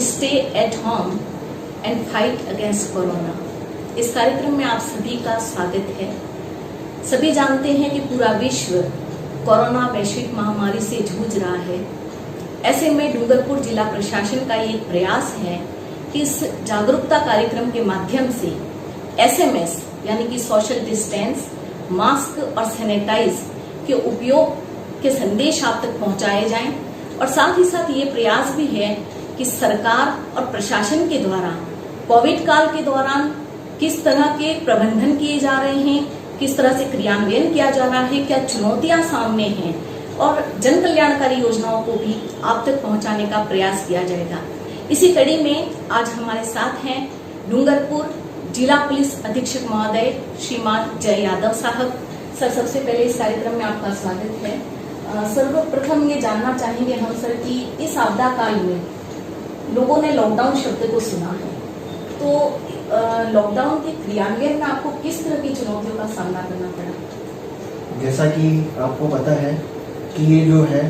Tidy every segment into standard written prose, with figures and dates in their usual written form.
Stay at home and fight against corona. इस कार्यक्रम में आप सभी का स्वागत है। सभी जानते हैं कि पूरा विश्व कोरोना वैश्विक महामारी से जूझ रहा है। ऐसे में डूंगरपुर जिला प्रशासन का एक प्रयास है कि इस जागरूकता कार्यक्रम के माध्यम से SMS यानी कि सोशल डिस्टेंस, मास्क और सैनिटाइज के उपयोग के संदेश आप तक पहुंचाए जाएं। और साथ ही साथ ये प्रयास भी है कि सरकार और प्रशासन के द्वारा कोविड काल के दौरान किस तरह के प्रबंधन किए जा रहे हैं, किस तरह से क्रियान्वयन किया जा रहा है, क्या चुनौतियां सामने हैं और जन कल्याणकारी योजनाओं को भी आप तक पहुंचाने का प्रयास किया जाएगा। इसी कड़ी में आज हमारे साथ हैं डूंगरपुर जिला पुलिस अधीक्षक महोदय श्रीमान जय यादव साहब। सर, सबसे पहले इस कार्यक्रम में आपका स्वागत है। सर्वप्रथम ये जानना चाहेंगे हम सर कि इस आपदा काल में लोगों ने लॉकडाउन शब्द को सुना है, तो लॉकडाउन के क्रियान्वयन में आपको किस तरह की चुनौतियों का सामना करना पड़ा? जैसा कि आपको पता है कि ये जो है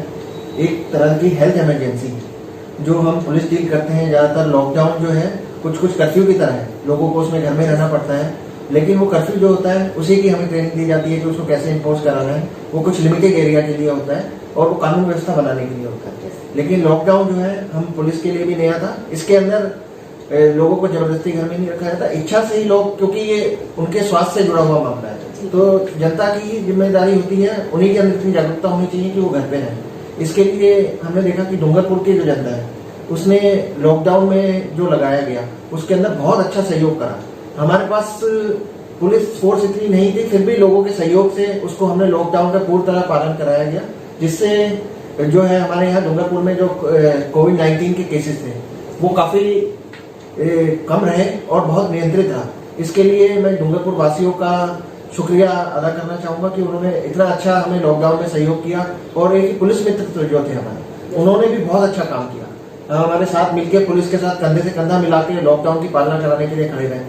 एक तरह की हेल्थ इमरजेंसी है जो हम पुलिस डील करते हैं। ज्यादातर लॉकडाउन जो है कुछ कर्फ्यू की तरह है, लोगों को उसमें घर में रहना पड़ता है, लेकिन वो कर्फ्यू जो होता है उसी की हमें ट्रेनिंग दी जाती है कि उसको कैसे इम्पोज कराना है। वो कुछ लिमिटेड एरिया के लिए होता है और वो कानून व्यवस्था बनाने के लिए होता है। लेकिन लॉकडाउन जो है हम पुलिस के लिए भी नया था। इसके अंदर लोगों को जबरदस्ती घर में नहीं रखा जाता, इच्छा से ही लोग, क्योंकि ये उनके स्वास्थ्य से जुड़ा हुआ मामला है, तो जनता की जिम्मेदारी होती है, उन्हीं के अंदर इतनी जागरूकता होनी चाहिए कि वो घर पे रहें। इसके लिए हमने देखा कि डूंगरपुर की जो जनता है उसने लॉकडाउन में जो लगाया गया उसके अंदर बहुत अच्छा सहयोग करा। हमारे पास पुलिस फोर्स इतनी नहीं थी, फिर भी लोगों के सहयोग से उसको हमने लॉकडाउन का पूरी तरह पालन कराया गया, जिससे जो है हमारे यहाँ डूंगरपुर में जो कोविड-19 के केसेस थे वो काफी कम रहे और बहुत नियंत्रित रहा। इसके लिए मैं डूंगरपुर वासियों का शुक्रिया अदा करना चाहूंगा कि उन्होंने इतना अच्छा हमें लॉकडाउन में सहयोग किया। और एक पुलिस मित्र जो थे हमारे, उन्होंने भी बहुत अच्छा काम किया। हमारे साथ मिलकर पुलिस के साथ कंधे से कंधा मिला के लॉकडाउन की पालना कराने के लिए खड़े रहे।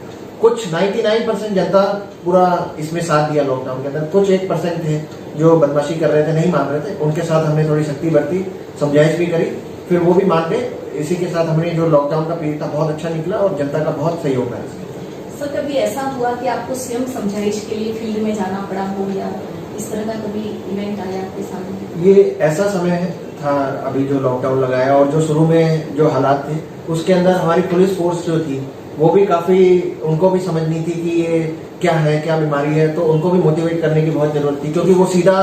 कुछ 99% जनता पूरा इसमें साथ दिया लॉकडाउन के अंदर। कुछ 1% थे जो बदमाशी कर रहे थे, नहीं मान रहे थे, उनके साथ हमने थोड़ी सख्ती बरती, समझाइश भी करी, फिर वो भी मान गए। इसी के साथ हमने जो लॉकडाउन का पीरियड था बहुत अच्छा निकला और जनता का बहुत सहयोग है। सर, कभी ऐसा हुआ कि आपको स्वयं समझाइश के लिए फील्ड में जाना पड़ा हो या इस तरह का कभी इवेंट आया आपके सामने? ये ऐसा समय था अभी जो लॉकडाउन लगाया और जो शुरू में जो हालात थे उसके अंदर हमारी पुलिस फोर्स जो थी वो भी काफी, उनको भी समझनी थी कि ये क्या है, क्या बीमारी है, तो उनको भी मोटिवेट करने की बहुत जरूरत थी, क्योंकि वो सीधा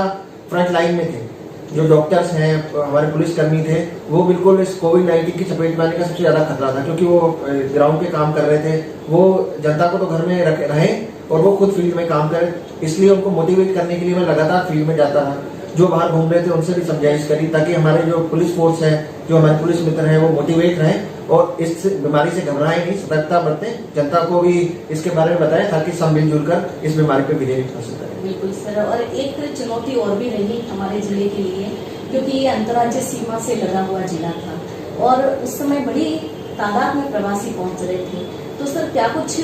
फ्रंट लाइन में थे। जो डॉक्टर्स हैं, हमारे पुलिसकर्मी थे, वो बिल्कुल इस कोविड-19 की चपेट में आने का सबसे ज्यादा खतरा था, क्योंकि वो ग्राउंड पे काम कर रहे थे। वो जनता को तो घर में रहे और वो खुद फील्ड में काम करे, इसलिए उनको मोटिवेट करने के लिए मैं लगातार फील्ड में जाता रहा। जो बाहर घूम रहे थे उनसे भी समझाइश करी ताकि हमारे जो पुलिस फोर्स है, जो हमारे पुलिस मित्र हैं, वो मोटिवेट रहे और इस बीमारी से घबराए नहीं, सतर्कता बरतें। जनता को भी इसके बारे में बताएं ताकि सब मिलजुल कर इस बीमारी पर विजय हासिल करें। बिल्कुल सर, और एक चुनौती और भी रही हमारे जिले के लिए, क्योंकि ये अंतर्राज्यीय सीमा से लगा हुआ जिला था और उस समय बड़ी तादाद में प्रवासी पहुंच रहे थे। तो सर, क्या कुछ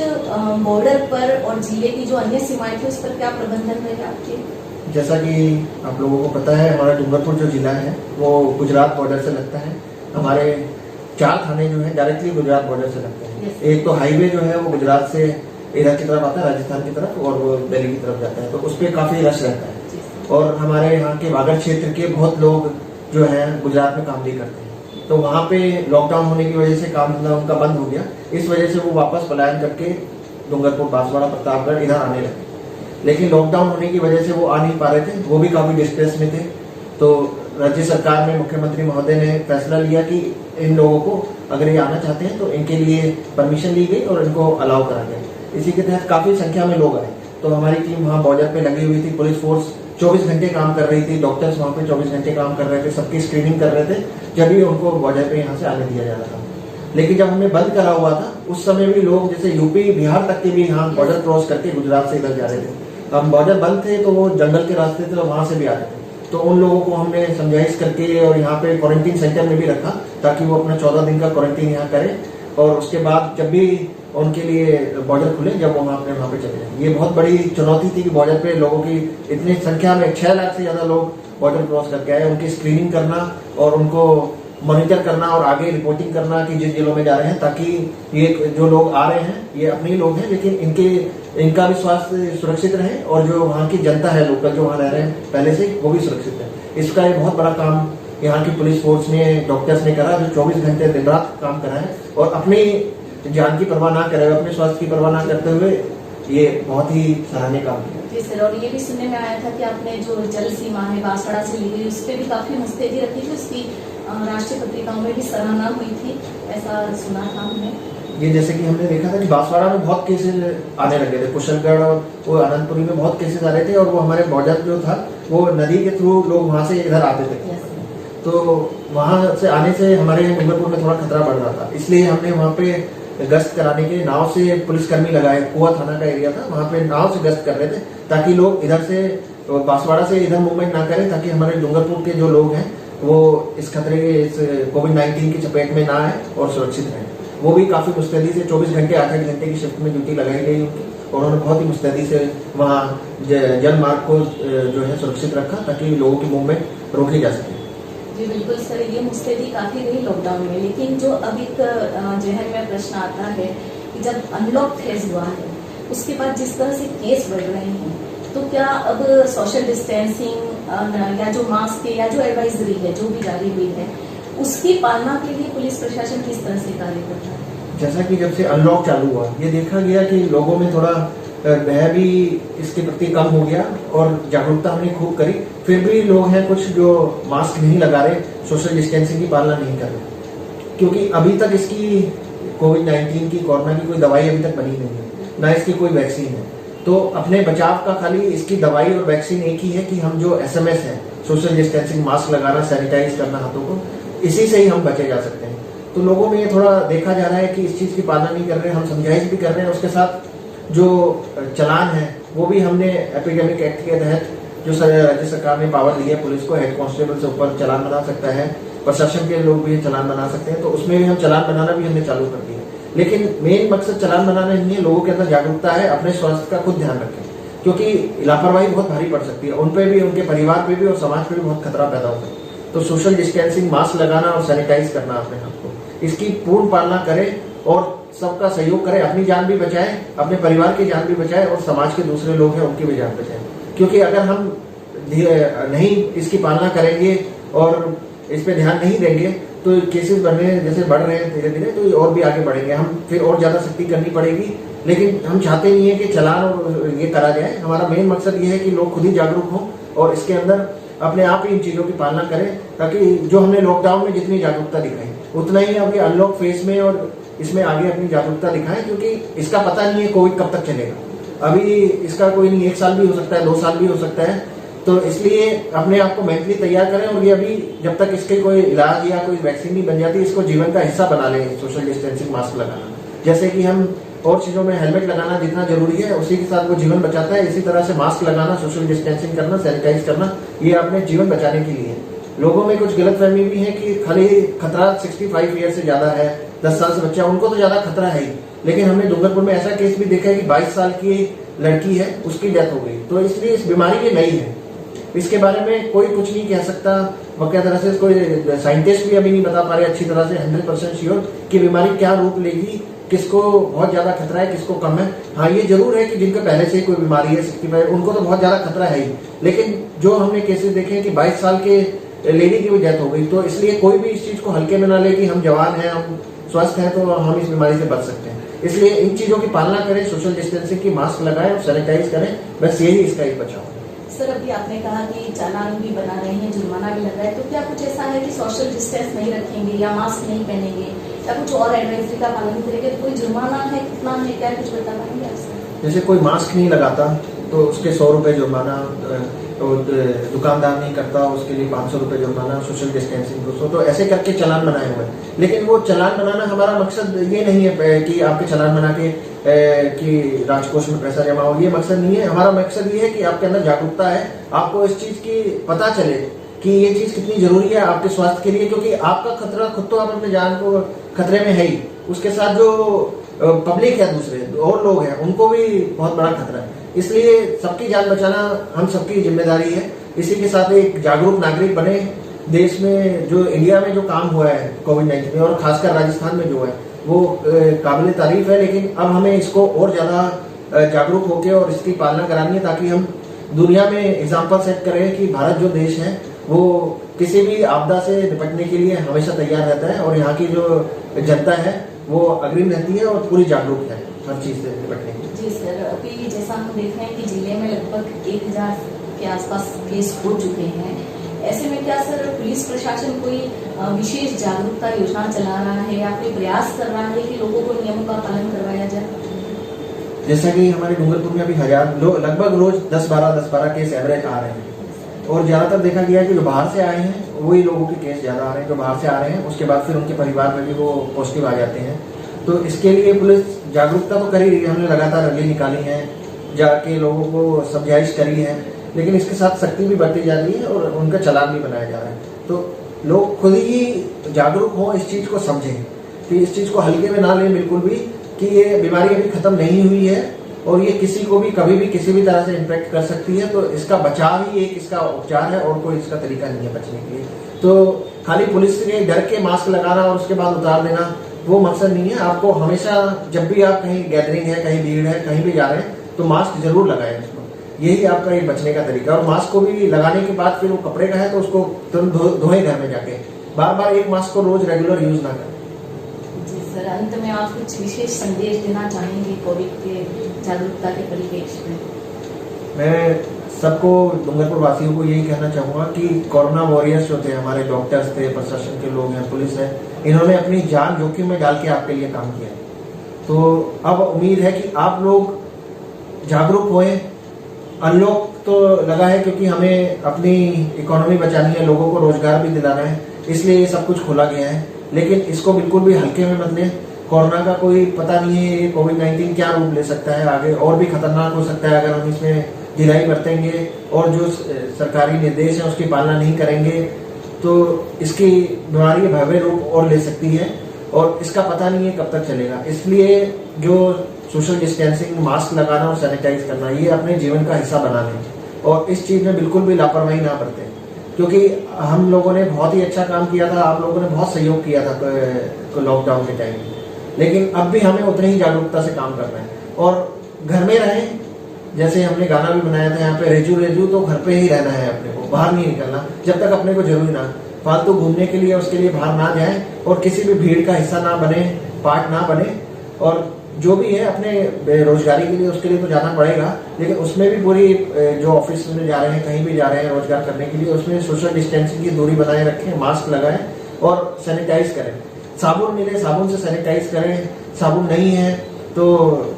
बॉर्डर पर और जिले की जो अन्य सीमाएं थी उस पर क्या प्रबंधन रहे आपके? जैसा कि आप लोगों को पता है, हमारा डूंगरपुर जो जिला है वो गुजरात बॉर्डर से लगता है। हमारे 4 थाने जो है डायरेक्टली गुजरात बॉर्डर से लगते हैं। एक तो हाईवे जो है वो गुजरात से इधर की तरफ आता है, राजस्थान की तरफ, और वो दिल्ली की तरफ जाता है, तो उस पर काफी रश रहता है। और हमारे यहाँ के वागड़ क्षेत्र के बहुत लोग जो है गुजरात में काम भी करते हैं, तो वहाँ पे लॉकडाउन होने की वजह से काम धंधा उनका बंद हो गया। इस वजह से वो वापस पलायन करके डूंगरपुर, बांसवाड़ा, प्रतापगढ़ इधर आने लगे। लेकिन लॉकडाउन होने की वजह से वो आ नहीं पा रहे थे, वो भी काफी डिस्ट्रेस में थे। तो राज्य सरकार ने, मुख्यमंत्री महोदय ने फैसला लिया कि इन लोगों को अगर ये आना चाहते हैं तो इनके लिए परमिशन ली गई और इनको अलाउ करा गया। इसी के तहत काफी संख्या में लोग आए। तो हमारी टीम वहाँ बॉर्डर पे लगी हुई थी, पुलिस फोर्स 24 घंटे काम कर रही थी, डॉक्टर्स वहाँ पे 24 घंटे काम कर रहे थे, सबकी स्क्रीनिंग कर रहे थे, जब भी उनको बॉर्डर पे यहाँ से आने दिया जा रहा था। लेकिन जब हमने बंद करा हुआ था उस समय भी लोग जैसे यूपी, बिहार तक के भी यहाँ बॉर्डर क्रॉस करके गुजरात से इधर जा रहे थे। हम बॉर्डर बंद थे तो वो जंगल के रास्ते थे, तो वहां से भी आ रहे थे। तो उन लोगों को हमने समझाइश करके और यहाँ पे क्वारंटीन सेंटर में भी रखा ताकि वो अपना 14 दिन का क्वारंटीन यहाँ करें और उसके बाद जब भी उनके लिए बॉर्डर खुले, जब वो अपने वहां पे चले जाए। ये बहुत बड़ी चुनौती थी कि बॉर्डर पे लोगों की इतनी संख्या में 6 लाख से ज्यादा लोग बॉर्डर क्रॉस करके आए, उनकी स्क्रीनिंग करना और उनको मॉनिटर करना और आगे रिपोर्टिंग करना कि जिन जिलों में जा रहे हैं, ताकि ये जो लोग आ रहे हैं ये अपने ही लोग हैं, लेकिन इनका भी स्वास्थ्य सुरक्षित रहे और जो वहाँ की जनता है, लोकल जो वहाँ रह रहे हैं पहले से, वो भी सुरक्षित है। इसका एक बहुत बड़ा काम यहाँ की पुलिस फोर्स ने, डॉक्टर्स ने करा, जो 24 घंटे दिन रात काम करा है और अपनी जान की परवाह ना करे, अपने स्वास्थ्य की परवाह ना करते हुए ये बहुत ही सराहनीय काम किया। जी सर, और ये भी सुनने में आया था कि आपने जो जल सीमा है बांसवाड़ा से ली गई, उस पर भी काफी मुस्तैदी रखी थी, उसकी राष्ट्रीय पत्रिकाओं में भी सराहना हुई थी, ऐसा सुना था हमने। ये जैसे कि हमने देखा था कि बांसवाड़ा में बहुत केसेस आने लगे थे, कुशलगढ़ और वो आनंदपुरी में बहुत केसेस आ रहे थे और वो हमारे बॉर्डर जो था वो नदी के थ्रू लोग वहाँ से इधर आते थे, तो वहाँ से आने से हमारे डूंगरपुर में थोड़ा खतरा बढ़ रहा था। इसलिए हमने वहाँ पे गश्त कराने के नाव से पुलिसकर्मी लगाए, कुआ थाना का एरिया था, वहाँ पे नाव से गश्त कर रहे थे ताकि लोग इधर से बांसवाड़ा से इधर मूवमेंट ना करें, ताकि हमारे डूंगरपुर के जो लोग हैं वो इस खतरे के, इस कोविड-19 की चपेट में ना आए और सुरक्षित रहें। वो भी काफी मुस्तैदी से 24 घंटे 8-8 घंटे की शिफ्ट में ड्यूटी लगाई गई उनकी और उन्होंने बहुत ही मुस्तैदी से वहाँ जल मार्ग को जो है सुरक्षित रखा ताकि लोगों की मूवमेंट रोकी जा सके। जी बिल्कुल सर, ये मुस्तैदी काफी रही लॉकडाउन में, लेकिन जो अब एक जहन में प्रश्न आता है कि जब अनलॉक फेज हुआ है उसके बाद जिस तरह से केस बढ़ रहे हैं, तो क्या अब सोशल डिस्टेंसिंग या जो मास्क या जो एडवाइजरी है जो भी जारी हुई है उसकी पालना के लिए पुलिस प्रशासन किस तरह से कार्य करता है? जैसा कि जब से अनलॉक चालू हुआ ये देखा गया कि लोगों में थोड़ा भय भी इसके प्रति कम हो गया और जागरूकता हमने खूब करी। फिर भी लोग हैं कुछ जो मास्क नहीं लगा रहे, सोशल डिस्टेंसिंग की पालना नहीं कर रहे, क्योंकि अभी तक इसकी कोविड-19 की, कोरोना की कोई दवाई अभी तक बनी नहीं है, ना इसकी कोई वैक्सीन है। तो अपने बचाव का खाली इसकी दवाई और वैक्सीन एक ही है कि हम जो SMS है, सोशल डिस्टेंसिंग, मास्क लगाना, सैनिटाइज करना हाथों को, इसी से ही हम बचे जा सकते हैं। तो लोगों में ये थोड़ा देखा जा रहा है कि इस चीज की पालना नहीं कर रहे, हम समझाइश भी कर रहे हैं। उसके साथ जो चलान है वो भी हमने एपिडेमिक एक्ट के तहत जो राज्य सरकार ने पावर दी है पुलिस को, हेड कांस्टेबल से ऊपर चलान बना सकता है, प्रशासन के लोग भी चलान बना सकते हैं, तो उसमें भी हम चलान बनाना भी हमने चालू कर दिया। लेकिन मेन मकसद चलान बनाना नहीं है, लोगों के अंदर जागरूकता है, अपने स्वास्थ्य का खुद ध्यान रखें, क्योंकि लापरवाही बहुत भारी पड़ सकती है, उन पे भी, उनके परिवार पे भी और समाज पे भी बहुत खतरा पैदा होता है। तो सोशल डिस्टेंसिंग, मास्क लगाना और सैनिटाइज करना अपने हाथ को, इसकी पूर्ण पालना करें और सबका सहयोग करें, अपनी जान भी बचाएं, अपने परिवार की जान भी बचाएं और समाज के दूसरे लोग हैं उनकी भी जान बचाएं। क्योंकि अगर हम नहीं इसकी पालना करेंगे और इस पे ध्यान नहीं देंगे तो केसेस बढ़ने जैसे बढ़ रहे हैं धीरे धीरे, तो और भी आगे बढ़ेंगे, हम फिर और ज्यादा सख्ती करनी पड़ेगी। लेकिन हम चाहते नहीं है कि चलान और ये करा जाए, हमारा मेन मकसद ये है कि लोग खुद ही जागरूक हों और इसके अंदर अपने आप ही इन चीजों की पालना करें, ताकि जो हमने लॉकडाउन में जितनी जागरूकता दिखाई उतना ही अभी अनलॉक फेज में और इसमें आगे अपनी जागरूकता दिखाएं, क्योंकि इसका पता नहीं है कोविड कब तक चलेगा। अभी इसका कोई नहीं, 1 साल भी हो सकता है, 2 साल भी हो सकता है, तो इसलिए अपने आप को मेंटली तैयार करें। और ये अभी जब तक इसके कोई इलाज या कोई वैक्सीन नहीं बन जाती, इसको जीवन का हिस्सा बना लें। सोशल डिस्टेंसिंग, मास्क लगाना, जैसे कि हम और चीजों में हेलमेट लगाना जितना जरूरी है उसी के साथ वो जीवन बचाता है, इसी तरह से मास्क लगाना, सोशल डिस्टेंसिंग करना, सैनिटाइज करना, ये अपने जीवन बचाने के लिए। लोगों में कुछ गलतफहमी भी है कि खाली खतरा 65 ईयर से ज्यादा है, 10 साल से बच्चा, उनको तो ज्यादा खतरा है ही। लेकिन हमने डूंगरपुर में ऐसा केस भी देखा है कि 22 साल की लड़की है, उसकी डेथ हो गई। तो इसलिए इस बीमारी ये नई है, इसके बारे में कोई कुछ नहीं कह सकता, वक्या तरह से कोई साइंटिस्ट भी अभी नहीं बता पा रहे अच्छी तरह से 100% श्योर कि बीमारी क्या रूप लेगी, किसको बहुत ज्यादा खतरा है, किसको कम है। हाँ, ये जरूर है कि जिनको पहले से ही कोई बीमारी है 65, उनको तो बहुत ज्यादा खतरा है ही। लेकिन जो हमने केसेस देखे हैं कि 22 साल के लेडी की भी डेथ हो गई, तो इसलिए कोई भी इस चीज को हल्के में ना ले कि हम जवान हैं, हम स्वस्थ हैं तो हम इस बीमारी से बच सकते हैं। इसलिए इन चीजों की पालना करें, सोशल डिस्टेंसिंग की, मास्क लगाएं और सैनिटाइज करें, बस यही इसका एक बचाव है। सर, अभी आपने कहा कि चालान भी बना रहे हैं, जुर्माना भी लग रहा है, तो क्या कुछ ऐसा है कि सोशल डिस्टेंस नहीं रखेंगे या मास्क नहीं पहनेंगे या कुछ और एडवाइजरी का पालन नहीं करेंगे तो कोई जुर्माना है, कितना है, क्या कुछ बता पाएंगे आपसे? जैसे कोई मास्क नहीं लगाता तो उसके 100 रुपए जुर्माना, दुकानदार नहीं करता उसके लिए 500 रुपए जुर्माना, सोशल डिस्टेंसिंग 200, तो ऐसे करके चालान बनाए हुए हैं। लेकिन वो चालान बनाना हमारा मकसद ये नहीं है कि आपके चालान बना के कि राजकोष में पैसा जमा हो, ये मकसद नहीं है। हमारा मकसद ये है कि आपके अंदर जागरूकता है, आपको इस चीज की पता चले कि ये चीज कितनी जरूरी है आपके स्वास्थ्य के लिए, क्योंकि आपका खतरा खुद तो आप अपने जान को खतरे में है ही, उसके साथ जो पब्लिक है, दूसरे और लोग हैं, उनको भी बहुत बड़ा खतरा है। इसलिए सबकी जान बचाना हम सबकी जिम्मेदारी है। इसी के साथ एक जागरूक नागरिक बने, देश में जो इंडिया में जो काम हुआ है कोविड-19 में और खासकर राजस्थान में जो है वो काबिल तारीफ है, लेकिन अब हमें इसको और ज्यादा जागरूक होकर और इसकी पालना करानी है ताकि हम दुनिया में एग्जाम्पल सेट करें कि भारत जो देश है वो किसी भी आपदा से निपटने के लिए हमेशा तैयार रहता है और यहाँ की जो जनता है वो अग्रिम रहती है और पूरी जागरूक है हर चीज से निपटने की। जी सर, अभी जैसा हम देख रहे हैं कि जिले में लगभग 1000 के आसपास केस हो चुके हैं, ऐसे में क्या सर पुलिस प्रशासन कोई विशेष जागरूकता योजना चला रहा है या कोई प्रयास कर रहा है कि लोगों को नियमों का पालन करवाया जाए? जैसा कि हमारे डूंगरपुर में अभी 1000 लगभग रोज 10-12 केस एवरेज आ रहे हैं और ज्यादातर देखा गया है कि जो बाहर से आए हैं वही लोगों के केस ज्यादा आ रहे हैं, जो बाहर से आ रहे हैं उसके बाद फिर उनके परिवार में भी वो पॉजिटिव आ जाते हैं। तो इसके लिए पुलिस जागरूकता तो कर ही रही है, हमने लगातार रैली निकाली है, जाके लोगों को समझाइश करी है, लेकिन इसके साथ सख्ती भी बढ़ती जा रही है और उनका चालान भी बनाया जा रहा है। तो लोग खुद ही जागरूक हों, इस चीज को समझें कि इस चीज को हल्के में ना लें बिल्कुल भी, कि ये बीमारी अभी खत्म नहीं हुई है और ये किसी को भी कभी भी किसी भी तरह से इम्पैक्ट कर सकती है। तो इसका बचाव ही एक इसका उपचार है और कोई इसका तरीका नहीं है बचने के लिए। तो खाली पुलिस के डर के मास्क लगाना और उसके बाद उतार देना वो मकसद नहीं है। आपको हमेशा जब भी आप कहीं गैदरिंग है, कहीं भीड़ है, कहीं भी जा रहे हैं तो मास्क जरूर लगाएं उसको, यही आपका एक बचने का तरीका। और मास्क को भी लगाने के बाद फिर वो कपड़े का है तो उसको तुरंत धोएं घर में जाके, बार बार एक मास्क को रोज रेगुलर यूज ना करें। सर, अंत में आप कुछ विशेष संदेश देना चाहेंगे कोविड के जागरूकता के परिवेश में? मैं सबको डूंगरपुर वासियों को यही कहना चाहूंगा कि कोरोना वॉरियर्स जो थे, हमारे डॉक्टर्स थे, प्रशासन के लोग हैं, पुलिस है, इन्होंने अपनी जान जोखिम में डाल के आपके लिए काम किया है। तो अब उम्मीद है कि आप लोग जागरूक होएं। अनलॉक तो लगा है क्योंकि हमें अपनी इकोनॉमी बचानी है, लोगों को रोजगार भी दिलाना है, इसलिए ये सब कुछ खोला गया है, लेकिन इसको बिल्कुल भी हल्के में मत लें। कोरोना का कोई पता नहीं है ये कोविड-19 क्या रूप ले सकता है, आगे और भी खतरनाक हो सकता है अगर हम इसमें ढिलाई बरतेंगे और जो सरकारी निर्देश है उसकी पालना नहीं करेंगे तो इसकी बीमारी भयावह रूप और ले सकती है और इसका पता नहीं है कब तक चलेगा। इसलिए जो सोशल डिस्टेंसिंग, मास्क लगाना और सैनिटाइज करना, ये अपने जीवन का हिस्सा बना लें और इस चीज में बिल्कुल भी लापरवाही ना बरतें, क्योंकि हम लोगों ने बहुत ही अच्छा काम किया था, आप लोगों ने बहुत सहयोग किया था लॉकडाउन के टाइम में, लेकिन अब भी हमें उतनी ही जागरूकता से काम करना है और घर में रहें। जैसे हमने गाना भी बनाया था यहाँ पे, रेजू रेजू, तो घर पे ही रहना है, अपने को बाहर नहीं निकलना जब तक अपने को जरूरी ना, फालतू घूमने के लिए उसके लिए बाहर ना जाए और किसी भी भीड़ का हिस्सा ना बने, पार्ट ना बने। और जो भी है अपने बेरोजगारी के लिए उसके लिए तो जाना पड़ेगा, लेकिन उसमें भी पूरी जो ऑफिस में जा रहे हैं, कहीं भी जा रहे हैं रोजगार करने के लिए, उसमें सोशल डिस्टेंसिंग की दूरी बनाए रखें, मास्क लगाएं और सैनिटाइज करें। साबुन मिले, साबुन से सैनिटाइज करें, साबुन नहीं है तो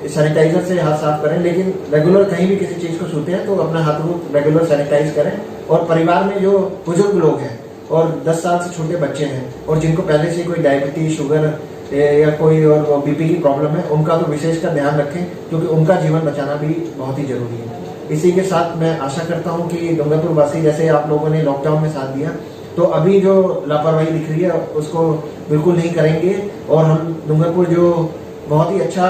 सैनिटाइजर से हाथ साफ करें, लेकिन रेगुलर कहीं भी किसी चीज को छूते हैं तो अपना हाथ रेगुलर सैनिटाइज करें। और परिवार में जो बुजुर्ग लोग हैं और 10 साल से छोटे बच्चे हैं और जिनको पहले से कोई डायबिटीज, शुगर या कोई और बीपी की प्रॉब्लम है, उनका तो विशेषकर ध्यान रखें क्योंकि उनका जीवन बचाना भी बहुत ही जरूरी है। इसी के साथ मैं आशा करता हूँ कि डूंगरपुर वासी, जैसे आप लोगों ने लॉकडाउन में साथ दिया, तो अभी जो लापरवाही दिख रही है उसको बिल्कुल नहीं करेंगे और हम डूंगरपुर जो बहुत ही अच्छा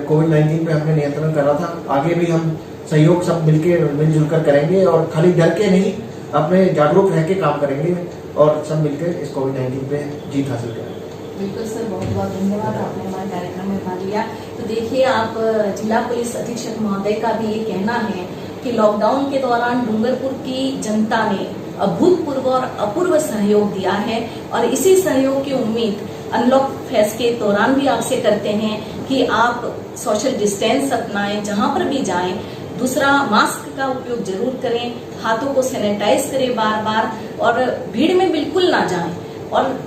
कोविड-19 पे हमने नियंत्रण करा था, आगे भी हम सहयोग सब मिलजुल कर करेंगे और खाली डर के नहीं, अपने जागरूक रह के काम करेंगे और सब मिलकर इस कोविड-19 पे जीत हासिल करेंगे। बिल्कुल सर, बहुत बहुत धन्यवाद, आपने हमारे कार्यक्रम में भाग लिया। तो देखिए, आप जिला पुलिस अधीक्षक महोदय का भी ये कहना है कि लॉकडाउन के दौरान डूंगरपुर की जनता ने अभूतपूर्व और अपूर्व सहयोग दिया है और इसी सहयोग की उम्मीद अनलॉक फेज के दौरान भी आपसे करते हैं कि आप सोशल डिस्टेंस अपनाएं, जहां पर भी जाएं। दूसरा, मास्क का उपयोग जरूर करें, हाथों को सैनिटाइज करें बार बार और भीड़ में बिल्कुल ना जाएं। और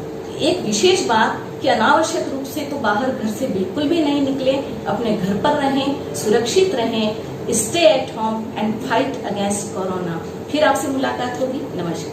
एक विशेष बात कि अनावश्यक रूप से तो बाहर घर से बिल्कुल भी नहीं निकलें, अपने घर पर रहें, सुरक्षित रहें, stay at home and fight against corona. फिर आपसे मुलाकात होगी। नमस्कार।